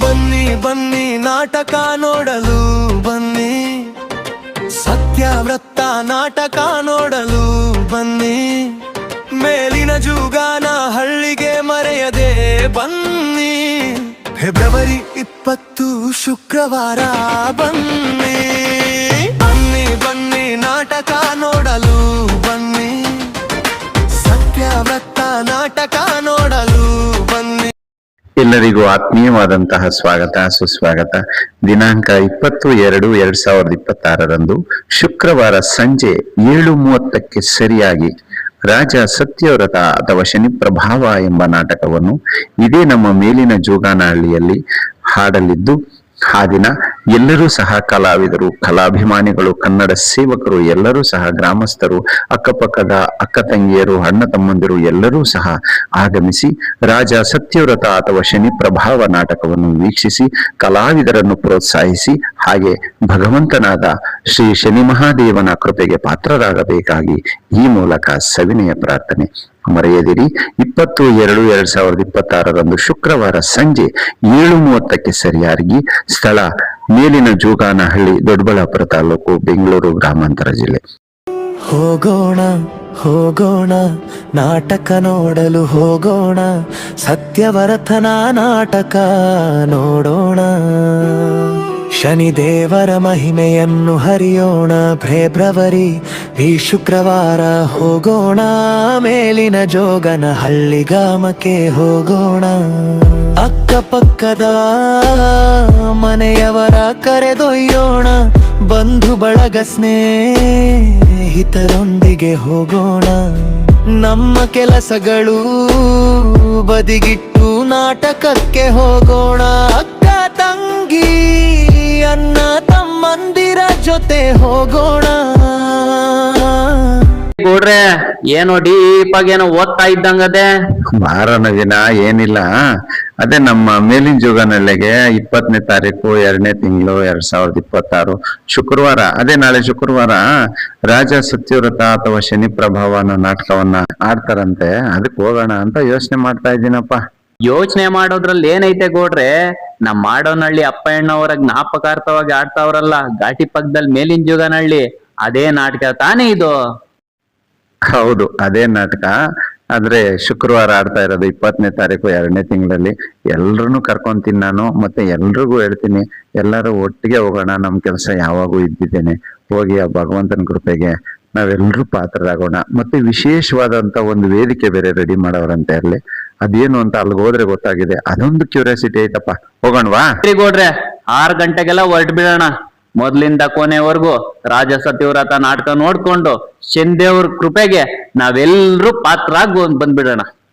ಬನ್ನಿ ಬನ್ನಿ ನಾಟಕ ನೋಡಲು ಬನ್ನಿ, ಸತ್ಯವ್ರತ ನಾಟಕ ನೋಡಲು ಬನ್ನಿ, ಮೇಲಿನ ಜೋಗಾನ ಹಳ್ಳಿಗೆ ಮರೆಯದೆ ಬನ್ನಿ. ಫೆಬ್ರವರಿ 20 ಶುಕ್ರವಾರ ಬನ್ನಿ. ಬನ್ನಿ ಬನ್ನಿ ನಾಟಕ ನೋಡಲು ಬನ್ನಿ, ಸತ್ಯವ್ರತ ನಾಟಕ ನೋಡಲು ಬನ್ನಿ. ಎಲ್ಲರಿಗೂ ಆತ್ಮೀಯವಾದಂತಹ ಸ್ವಾಗತ ಸುಸ್ವಾಗತ. ದಿನಾಂಕ 20/2/2026 ಶುಕ್ರವಾರ ಸಂಜೆ 7:30ಕ್ಕೆ ಸರಿಯಾಗಿ ರಾಜ ಸತ್ಯವ್ರತ ಅಥವಾ ಶನಿ ಪ್ರಭಾವ ಎಂಬ ನಾಟಕವನ್ನು ಇದೇ ನಮ್ಮ ಮೇಲಿನ ಜೋಗಾನಹಳ್ಳಿಯಲ್ಲಿ ಹಾಡಲಿದ್ದು, ಆ ದಿನ ಎಲ್ಲರೂ ಸಹ ಕಲಾವಿದರು, ಕಲಾಭಿಮಾನಿಗಳು, ಕನ್ನಡ ಸೇವಕರು ಎಲ್ಲರೂ ಸಹ, ಗ್ರಾಮಸ್ಥರು, ಅಕ್ಕಪಕ್ಕದ ಅಕ್ಕ ತಂಗಿಯರು, ಅಣ್ಣ ತಮ್ಮಂದಿರು ಎಲ್ಲರೂ ಸಹ ಆಗಮಿಸಿ ರಾಜ ಸತ್ಯವ್ರತ ಅಥವಾ ಶನಿ ಪ್ರಭಾವ ನಾಟಕವನ್ನು ವೀಕ್ಷಿಸಿ ಕಲಾವಿದರನ್ನು ಪ್ರೋತ್ಸಾಹಿಸಿ ಹಾಗೆ ಭಗವಂತನಾದ ಶ್ರೀ ಶನಿ ಮಹಾದೇವನ ಕೃಪೆಗೆ ಪಾತ್ರರಾಗಬೇಕಾಗಿ ಈ ಮೂಲಕ ಸವಿನಯ ಪ್ರಾರ್ಥನೆ. ಮರೆಯದಿರಿ, 20/2/2026 ಶುಕ್ರವಾರ ಸಂಜೆ 7:30ಕ್ಕೆ ಸರಿಯಾಗಿ. ಸ್ಥಳ ಮೇಲಿನ ಜೋಗಾನಹಳ್ಳಿ, ದೊಡ್ಡಬಳ್ಳಾಪುರ ತಾಲೂಕು, ಬೆಂಗಳೂರು ಗ್ರಾಮಾಂತರ ಜಿಲ್ಲೆ. ಹೋಗೋಣ ಹೋಗೋಣ ನಾಟಕ ನೋಡಲು ಹೋಗೋಣ, ಸತ್ಯವ್ರತನ ನಾಟಕ ನೋಡೋಣ. ಶನಿದೇವರ ಮಹಿಮೆಯನ್ನು ಹರಿಯೋಣ. ಫೆಬ್ರವರಿ ಈ ಶುಕ್ರವಾರ ಹೋಗೋಣ, ಮೇಲಿನ ಜೋಗನ ಹಳ್ಳಿ ಗ್ರಾಮಕ್ಕೆ ಹೋಗೋಣ. ಅಕ್ಕಪಕ್ಕದ ಮನೆಯವರ ಕರೆದೊಯ್ಯೋಣ, ಬಂಧು ಬಳಗ ಸ್ನೇಹಿತರೊಂದಿಗೆ ಹೋಗೋಣ. ನಮ್ಮ ಕೆಲಸಗಳು ಬದಿಗಿಟ್ಟು ನಾಟಕಕ್ಕೆ ಹೋಗೋಣ. ಅಕ್ಕ ತಂಗಿ ಅಣ್ಣ ತಮ್ಮಂದಿರ ಜೊತೆ ಹೋಗೋಣ. ಗೌಡ್ರೆ ಏನೋ ಡೀಪಾಗಿ ಏನೋ ಓದ್ತಾ ಇದ್ದಂಗದೆ. ಮಾರನ ದಿನ ಏನಿಲ್ಲ, ಅದೇ ನಮ್ಮ ಮೇಲಿನ ಜೋಗಾನಹಳ್ಳಿಗೆ 20ನೇ ತಾರೀಕು 2ನೇ ತಿಂಗಳು 2026 ಶುಕ್ರವಾರ, ಅದೇ ನಾಳೆ ಶುಕ್ರವಾರ ರಾಜ ಸತ್ಯವ್ರತ ಅಥವಾ ಶನಿ ಪ್ರಭಾವನ ನಾಟಕವನ್ನ ಆಡ್ತಾರಂತೆ. ಅದಕ್ಕೆ ಹೋಗೋಣ ಅಂತ ಯೋಚನೆ ಮಾಡ್ತಾ ಇದ್ದೀನಪ್ಪ. ಯೋಚನೆ ಮಾಡೋದ್ರಲ್ಲಿ ಏನೈತೆ ಗೌಡ್ರೆ, ನಮ್ ಮಾಡೋನಹಳ್ಳಿ ಅಪ್ಪಣ್ಣವರ ಜ್ಞಾಪಕಾರ್ಥವಾಗಿ ಆಡ್ತಾವ್ರಲ್ಲ ಘಾಟಿ ಪಕ್ಕದಲ್ಲಿ ಮೇಲಿನ ಜೋಗಾನಹಳ್ಳಿ, ಅದೇ ನಾಟಕ ತಾನೇ ಇದು? ಹೌದು, ಅದೇ ನಾಟಕ. ಆದ್ರೆ ಶುಕ್ರವಾರ ಆಡ್ತಾ ಇರೋದು 20ನೇ ತಾರೀಕು 2ನೇ ತಿಂಗಳಲ್ಲಿ. ಎಲ್ರನ್ನೂ ಕರ್ಕೊಂತೀನಿ ನಾನು, ಮತ್ತೆ ಎಲ್ರಿಗೂ ಹೇಳ್ತೀನಿ, ಎಲ್ಲರೂ ಒಟ್ಟಿಗೆ ಹೋಗೋಣ. ನಮ್ ಕೆಲಸ ಯಾವಾಗೂ ಇದ್ದಿದ್ದೇನೆ, ಹೋಗಿ ಆ ಭಗವಂತನ ಕೃಪೆಗೆ ನಾವೆಲ್ಲರೂ ಪಾತ್ರರಾಗೋಣ. ಮತ್ತೆ ವಿಶೇಷವಾದಂತ ಒಂದು ವೇದಿಕೆ ಬೇರೆ ರೆಡಿ ಮಾಡವ್ರಂತೆ ಅಲ್ಲಿ. ಅದೇನು ಅಂತ ಅಲ್ಲಿಗೆ ಹೋದ್ರೆ ಗೊತ್ತಾಗಿದೆ. ಅದೊಂದು ಕ್ಯೂರಿಯಾಸಿಟಿ ಐತಪ್ಪ. ಹೋಗೋಣವಾ? ಗೌಡ್ರೆ 6 ಗಂಟೆಗೆಲ್ಲ ಹೊರಟು ಬಿಡೋಣ. ಮೊದ್ಲಿಂದ ಕೊನೆವರೆಗೂ ರಾಜ ಸತ್ಯವ್ರತ ನಾಟಕ ನೋಡ್ಕೊಂಡು ಶನಿದೇವ್ರ ಕೃಪೆಗೆ ನಾವೆಲ್ಲರೂ ಪಾತ್ರರಾಗಿ ಬಂದ್ಬಿಡೋಣ.